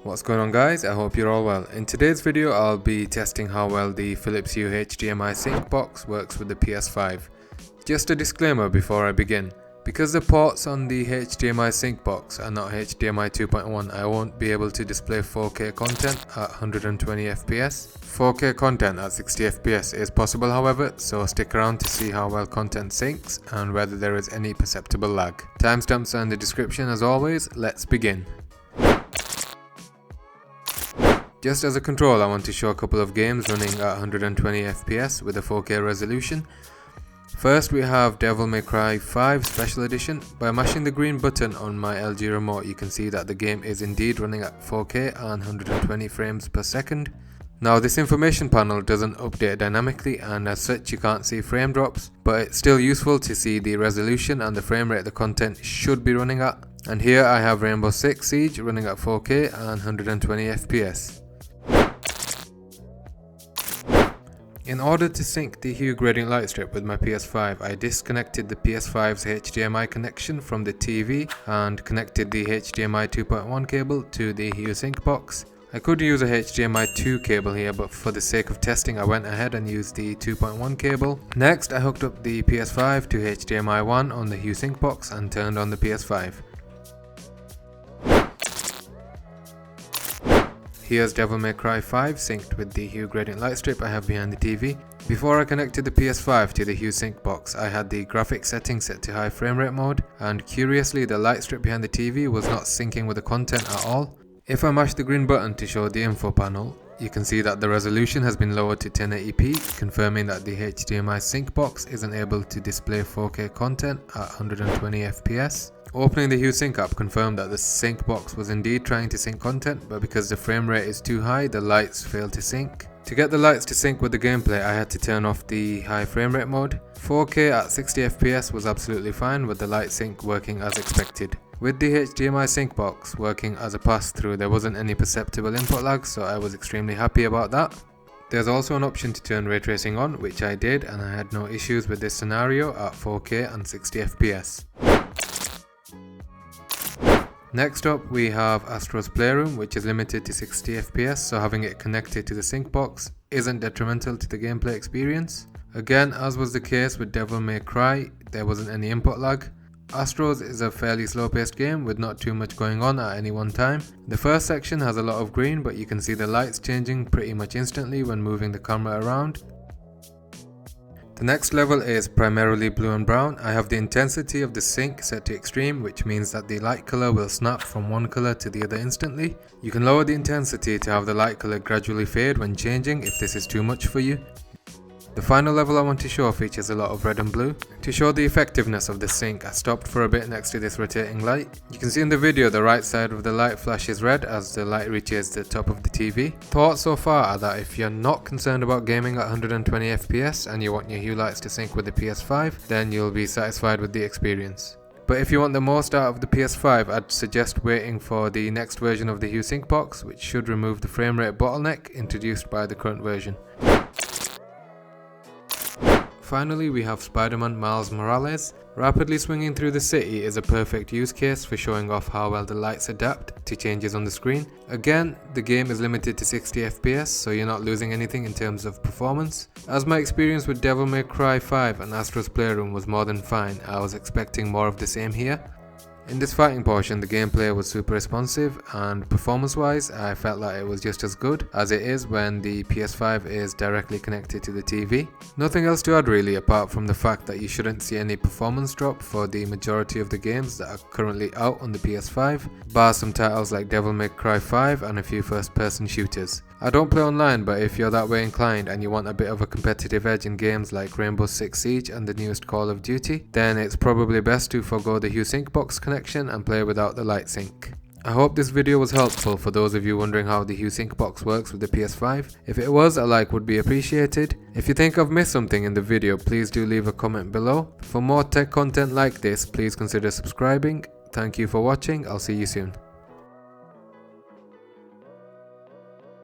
What's going on guys, I hope you're all well. In today's video I'll be testing how well the Philips Hue HDMI Sync Box works with the PS5. Just a disclaimer before I begin. Because the ports on the HDMI Sync Box are not HDMI 2.1, I won't be able to display 4K content at 120 FPS. 4K content at 60 FPS is possible however, so stick around to see how well content syncs and whether there is any perceptible lag. Timestamps are in the description as always, let's begin. Just as a control, I want to show a couple of games running at 120 FPS with a 4K resolution. First we have Devil May Cry 5 Special Edition. By mashing the green button on my LG remote you can see that the game is indeed running at 4K and 120 frames per second. Now this information panel doesn't update dynamically and as such you can't see frame drops, but it's still useful to see the resolution and the frame rate the content should be running at. And here I have Rainbow Six Siege running at 4K and 120 FPS. In order to sync the Hue Gradient Lightstrip with my PS5, I disconnected the PS5's HDMI connection from the TV and connected the HDMI 2.1 cable to the Hue Sync Box. I could use a HDMI 2 cable here, but for the sake of testing I went ahead and used the 2.1 cable. Next I hooked up the PS5 to HDMI 1 on the Hue Sync Box and turned on the PS5. Here's Devil May Cry 5 synced with the Hue Gradient Lightstrip I have behind the TV. Before I connected the PS5 to the Hue Sync Box, I had the graphics settings set to high frame rate mode, and curiously the Lightstrip behind the TV was not syncing with the content at all. If I mash the green button to show the info panel, you can see that the resolution has been lowered to 1080p, confirming that the HDMI Sync Box isn't able to display 4K content at 120 FPS. Opening the Hue Sync app confirmed that the Sync Box was indeed trying to sync content, but because the frame rate is too high, the lights failed to sync. To get the lights to sync with the gameplay, I had to turn off the high frame rate mode. 4K at 60 FPS was absolutely fine with the light sync working as expected. With the HDMI Sync Box working as a pass-through, there wasn't any perceptible input lag, so I was extremely happy about that. There's also an option to turn ray tracing on, which I did, and I had no issues with this scenario at 4K and 60 FPS. Next up we have Astro's Playroom, which is limited to 60 FPS, so having it connected to the Sync Box isn't detrimental to the gameplay experience. Again, as was the case with Devil May Cry, there wasn't any input lag. Astro's is a fairly slow paced game with not too much going on at any one time. The first section has a lot of green, but you can see the lights changing pretty much instantly when moving the camera around. The next level is primarily blue and brown. I have the intensity of the sync set to extreme, which means that the light color will snap from one color to the other instantly. You can lower the intensity to have the light color gradually fade when changing if this is too much for you. The final level I want to show features a lot of red and blue. To show the effectiveness of the sync, I stopped for a bit next to this rotating light. You can see in the video the right side of the light flashes red as the light reaches the top of the TV. Thoughts so far are that if you're not concerned about gaming at 120 FPS and you want your Hue lights to sync with the PS5, then you'll be satisfied with the experience. But if you want the most out of the PS5, I'd suggest waiting for the next version of the Hue Sync Box, which should remove the frame rate bottleneck introduced by the current version. Finally, we have Spider-Man Miles Morales. Rapidly swinging through the city is a perfect use case for showing off how well the lights adapt to changes on the screen. Again, the game is limited to 60 FPS, so you're not losing anything in terms of performance. As my experience with Devil May Cry 5 and Astro's Playroom was more than fine, I was expecting more of the same here. In this fighting portion, the gameplay was super responsive, and performance-wise, I felt like it was just as good as it is when the PS5 is directly connected to the TV. Nothing else to add really, apart from the fact that you shouldn't see any performance drop for the majority of the games that are currently out on the PS5, bar some titles like Devil May Cry 5 and a few first-person shooters. I don't play online, but if you're that way inclined and you want a bit of a competitive edge in games like Rainbow Six Siege and the newest Call of Duty, then it's probably best to forgo the Hue Sync Box connection and play without the light sync. I hope this video was helpful for those of you wondering how the Hue Sync Box works with the PS5. If it was, a like would be appreciated. If you think I've missed something in the video, please do leave a comment below. For more tech content like this, please consider subscribing. Thank you for watching, I'll see you soon.